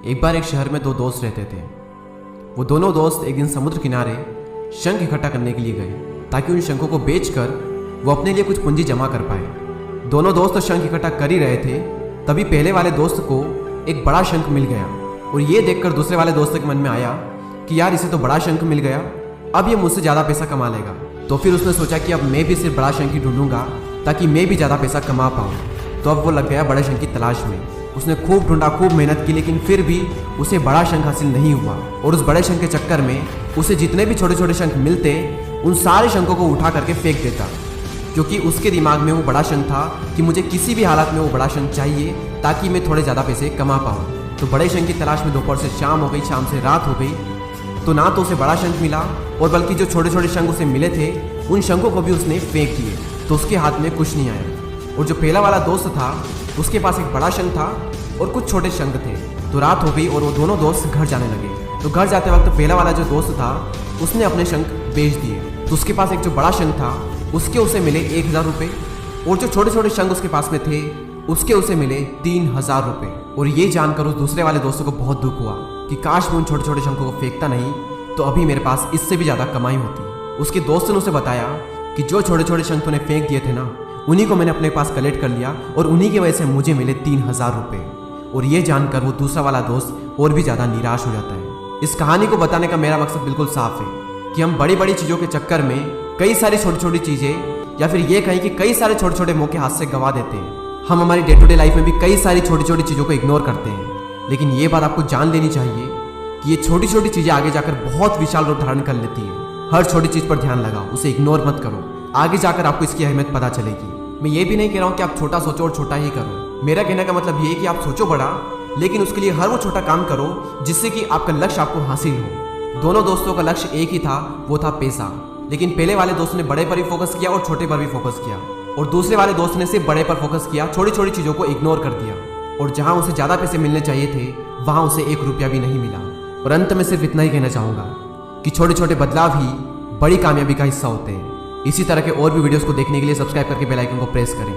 एक बार एक शहर में दो दोस्त रहते थे। वो दोनों दोस्त एक दिन समुद्र किनारे शंख इकट्ठा करने के लिए गए ताकि उन शंखों को बेचकर वो अपने लिए कुछ पूंजी जमा कर पाए। दोनों दोस्त तो शंख इकट्ठा कर ही रहे थे, तभी पहले वाले दोस्त को एक बड़ा शंख मिल गया और ये देखकर दूसरे वाले दोस्त के मन में आया कि यार इसे तो बड़ा शंख मिल गया, अब ये मुझसे ज़्यादा पैसा कमा लेगा। तो फिर उसने सोचा कि अब मैं भी सिर्फ बड़ा शंख ही ढूंढूंगा ताकि मैं भी ज़्यादा पैसा कमा पाऊँ। तो अब वो लग गया बड़े शंख की तलाश में। उसने खूब ढूंढा, खूब मेहनत की, लेकिन फिर भी उसे बड़ा शंख हासिल नहीं हुआ। और उस बड़े शंख के चक्कर में उसे जितने भी छोटे छोटे शंख मिलते उन सारे शंखों को उठा करके फेंक देता, क्योंकि उसके दिमाग में वो बड़ा शंख था कि मुझे किसी भी हालत में वो बड़ा शंख चाहिए ताकि मैं थोड़े ज़्यादा पैसे कमा पाऊँ। तो बड़े शंख की तलाश में दोपहर से शाम हो गई, शाम से रात हो गई, तो ना तो उसे बड़ा शंख मिला और बल्कि जो छोटे छोटे शंख उसे मिले थे उन शंखों को भी उसने फेंक दिए, तो उसके हाथ में कुछ नहीं आया। और जो पहला वाला दोस्त था उसके पास एक बड़ा शंख था और कुछ छोटे शंख थे। तो रात हो गई और वो दोनों दोस्त घर जाने लगे। तो घर जाते वक्त पहला वाला जो दोस्त था उसने अपने शंख बेच दिए। तो उसके पास एक जो बड़ा शंख था उसके उसे मिले 1000 रुपये और जो छोटे छोटे शंख उसके पास में थे उसके उसे मिले 3000 रुपये। और ये जानकर उस दूसरे वाले दोस्तों को बहुत दुख हुआ कि काश मैं उन छोटे छोटे शंखों को फेंकता नहीं तो अभी मेरे पास इससे भी ज़्यादा कमाई होती। उसके दोस्त ने उसे बताया कि जो छोटे छोटे शंख तूने फेंक दिए थे ना, उन्हीं को मैंने अपने पास कलेक्ट कर लिया और उन्हीं की वजह से मुझे मिले 3000 रुपये। और ये जानकर वो दूसरा वाला दोस्त और भी ज़्यादा निराश हो जाता है। इस कहानी को बताने का मेरा मकसद बिल्कुल साफ है कि हम बड़ी बड़ी चीज़ों के चक्कर में कई सारी छोटी छोटी चीज़ें, या फिर ये कहीं कि कई सारे छोटे छोटे मौके हाथ से गंवा देते हैं। हम हमारी डे टू डे लाइफ में भी कई सारी छोटी छोटी चीज़ों को इग्नोर करते हैं, लेकिन ये बात आपको जान लेनी चाहिए कि ये छोटी छोटी चीज़ें आगे जाकर बहुत विशाल रूप धारण कर लेती है। हर छोटी चीज़ पर ध्यान लगाओ, उसे इग्नोर मत करो, आगे जाकर आपको इसकी अहमियत पता चलेगी। मैं ये भी नहीं कह रहा हूँ कि आप छोटा सोचो और छोटा ही करो। मेरा कहने का मतलब ये है कि आप सोचो बड़ा, लेकिन उसके लिए हर वो छोटा काम करो जिससे कि आपका लक्ष्य आपको हासिल हो। दोनों दोस्तों का लक्ष्य एक ही था, वो था पैसा। लेकिन पहले वाले दोस्त ने बड़े पर भी फोकस किया और छोटे पर भी फोकस किया, और दूसरे वाले दोस्त ने सिर्फ बड़े पर फोकस किया, छोटी छोटी चीज़ों को इग्नोर कर दिया। और जहाँ उसे ज़्यादा पैसे मिलने चाहिए थे वहाँ उसे 1 रुपया भी नहीं मिला। और अंत में सिर्फ इतना ही कहना चाहूँगा कि छोटे छोटे बदलाव ही बड़ी कामयाबी का हिस्सा होते हैं। इसी तरह के और भी वीडियोस को देखने के लिए सब्सक्राइब करके बेल आइकन को प्रेस करें।